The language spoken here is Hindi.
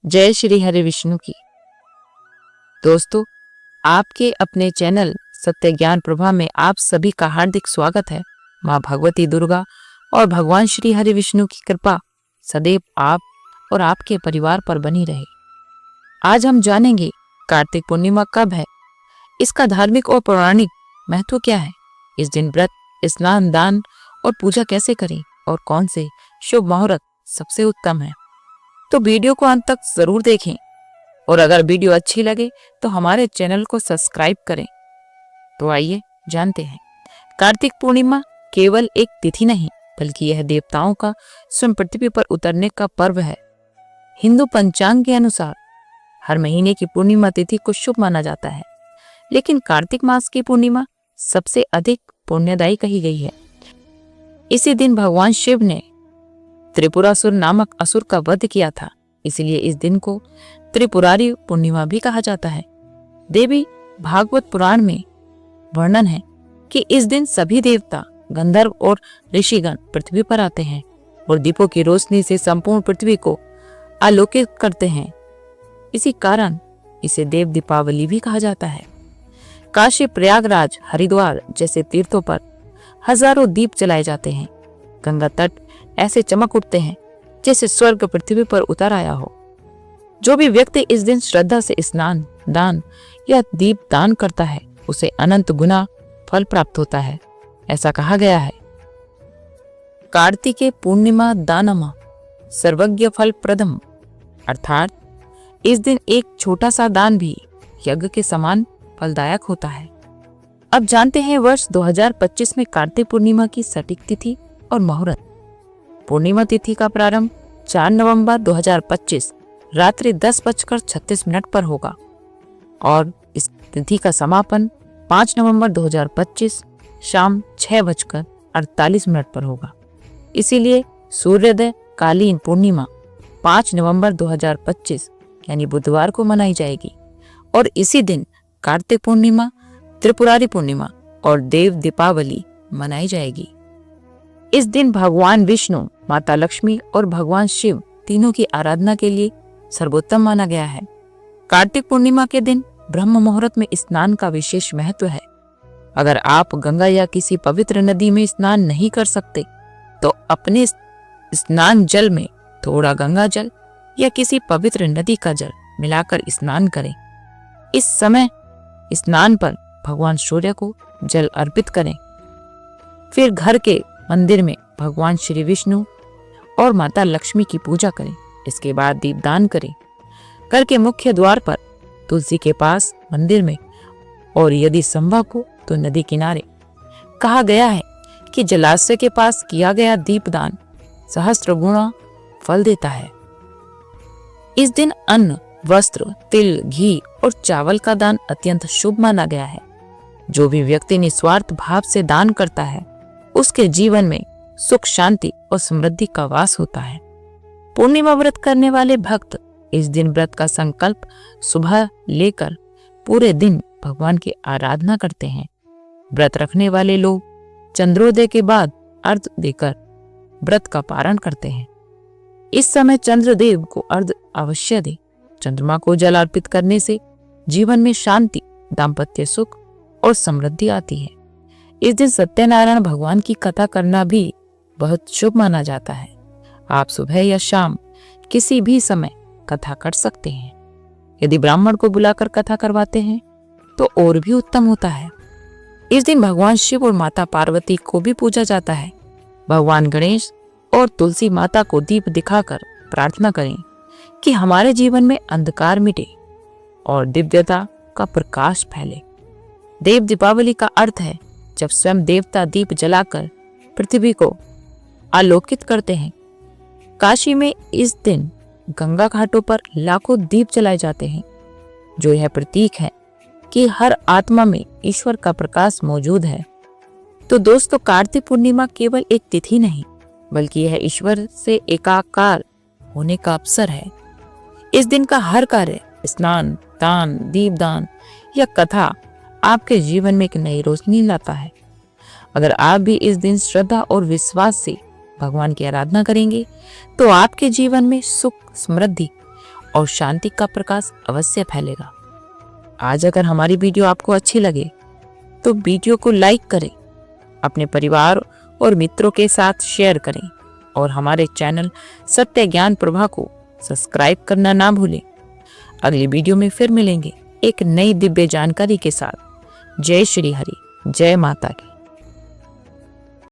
जय श्री हरि विष्णु की। दोस्तों, आपके अपने चैनल सत्य ज्ञान प्रभा में आप सभी का हार्दिक स्वागत है। माँ भगवती दुर्गा और भगवान श्री हरि विष्णु की कृपा सदैव आप और आपके परिवार पर बनी रहे। आज हम जानेंगे कार्तिक पूर्णिमा कब है, इसका धार्मिक और पौराणिक महत्व क्या है, इस दिन व्रत, स्नान, दान और पूजा कैसे करें और कौन से शुभ मुहूर्त सबसे उत्तम है। तो वीडियो को अंत तक जरूर देखें और अगर वीडियो अच्छी लगे तो हमारे चैनल को सब्सक्राइब करें। तो आइए जानते हैं। कार्तिक पूर्णिमा केवल एक तिथि नहीं, बल्कि यह देवताओं का स्वयं पृथ्वी पर उतरने का पर्व है। हिंदू पंचांग के अनुसार हर महीने की पूर्णिमा तिथि को शुभ माना जाता है, लेकिन कार्तिक मास की पूर्णिमा सबसे अधिक पुण्यदायी कही गई है। इसी दिन भगवान शिव ने त्रिपुरासुर नामक असुर का वध किया था, इसलिए इस दिन को त्रिपुरारी पूर्णिमा भी कहा जाता है। देवी भागवत पुराण में वर्णन है कि इस दिन सभी देवता, गंधर्व और ऋषिगण पृथ्वी पर आते हैं और दीपों की रोशनी से संपूर्ण पृथ्वी को आलोकित करते हैं। इसी कारण इसे देव दीपावली भी कहा जाता है। काशी, प्रयागराज, हरिद्वार जैसे तीर्थों पर हजारों दीप जलाए जाते हैं। गंगा तट ऐसे चमक उठते हैं जैसे स्वर्ग पृथ्वी पर उतर आया हो। जो भी व्यक्ति इस दिन श्रद्धा से स्नान, दान या दीप दान करता है, उसे अनंत गुना फल प्राप्त होता है। ऐसा कहा गया है, कार्तिके पूर्णिमा दानमा सर्वज्ञ फल प्रदम, अर्थात इस दिन एक छोटा सा दान भी यज्ञ के समान फलदायक होता है। अब जानते हैं वर्ष 2025 में कार्तिक पूर्णिमा की सटीक तिथि और मुहूर्त। पूर्णिमा तिथि का प्रारंभ 4 नवंबर 2025 रात्रि 10:36 पर होगा और इस तिथि का समापन 5 नवंबर 2025 शाम 6:48 पर होगा। इसीलिए सूर्योदय कालीन पूर्णिमा 5 नवंबर 2025 यानी बुधवार को मनाई जाएगी और इसी दिन कार्तिक पूर्णिमा, त्रिपुरारी पूर्णिमा और देव दीपावली मनाई जाएगी। इस दिन भगवान विष्णु, माता लक्ष्मी और भगवान शिव तीनों की आराधना के लिए सर्वोत्तम माना गया है। कार्तिक पूर्णिमा के दिन ब्रह्म मुहूर्त में स्नान का विशेष महत्व है। अगर आप गंगा या किसी पवित्र नदी में स्नान नहीं कर सकते तो अपने स्नान जल में थोड़ा गंगा जल या किसी पवित्र नदी का जल मिलाकर स्नान करें। इस समय स्नान पर भगवान सूर्य को जल अर्पित करें। फिर घर के मंदिर में भगवान श्री विष्णु और माता लक्ष्मी की पूजा करें। इसके बाद दीपदान करें। घर के मुख्य द्वार पर, तुलसी के पास, मंदिर में और यदि संभव हो तो नदी किनारे। कहा गया है कि जलाशय के पास किया गया दीपदान सहस्त्र गुणा फल देता है। इस दिन अन्न, वस्त्र, तिल, घी और चावल का दान अत्यंत शुभ माना गया है। जो भी व्यक्ति निस्वार्थ भाव से दान करता है, उसके जीवन में सुख, शांति और समृद्धि का वास होता है। पूर्णिमा व्रत करने वाले भक्त इस दिन व्रत का संकल्प सुबह लेकर पूरे दिन भगवान की आराधना करते हैं। व्रत रखने वाले लोग चंद्रोदय के बाद अर्घ देकर व्रत का पारण करते हैं। इस समय चंद्रदेव को अर्घ अवश्य दे। चंद्रमा को जल अर्पित करने से जीवन में शांति, दाम्पत्य सुख और समृद्धि आती है। इस दिन सत्यनारायण भगवान की कथा करना भी बहुत शुभ माना जाता है। आप सुबह या शाम किसी भी समय कथा कर सकते हैं। यदि ब्राह्मण को बुलाकर कथा करवाते हैं तो और भी उत्तम होता है। इस दिन भगवान शिव और माता पार्वती को भी पूजा जाता है। भगवान गणेश और तुलसी माता को दीप दिखाकर प्रार्थना करें कि हमारे जीवन में अंधकार मिटे और दिव्यता का प्रकाश फैले। देव दीपावली का अर्थ है जब स्वयं देवता दीप जलाकर पृथ्वी को आलोकित करते हैं। काशी में इस दिन गंगा घाटों पर लाखों दीप जलाए जाते हैं, जो यह प्रतीक है कि हर आत्मा में ईश्वर का प्रकाश मौजूद है। तो दोस्तों, कार्तिक पूर्णिमा केवल एक तिथि नहीं, बल्कि यह ईश्वर से एकाकार होने का अवसर है। इस दिन का हर कार्य, स्नान, दान, दीपदान या कथा आपके जीवन में एक नई रोशनी लाता है। अगर आप भी इस दिन श्रद्धा और विश्वास से भगवान की आराधना करेंगे तो आपके जीवन में सुख, समृद्धि और शांति का प्रकाश अवश्य फैलेगा। आज अगर हमारी वीडियो आपको अच्छी लगे तो वीडियो को लाइक करें, अपने परिवार और मित्रों के साथ शेयर करें और हमारे चैनल सत्य ज्ञान प्रभा को सब्सक्राइब करना ना भूलें। अगली वीडियो में फिर मिलेंगे एक नई दिव्य जानकारी के साथ। जय श्री हरि, जय माता की।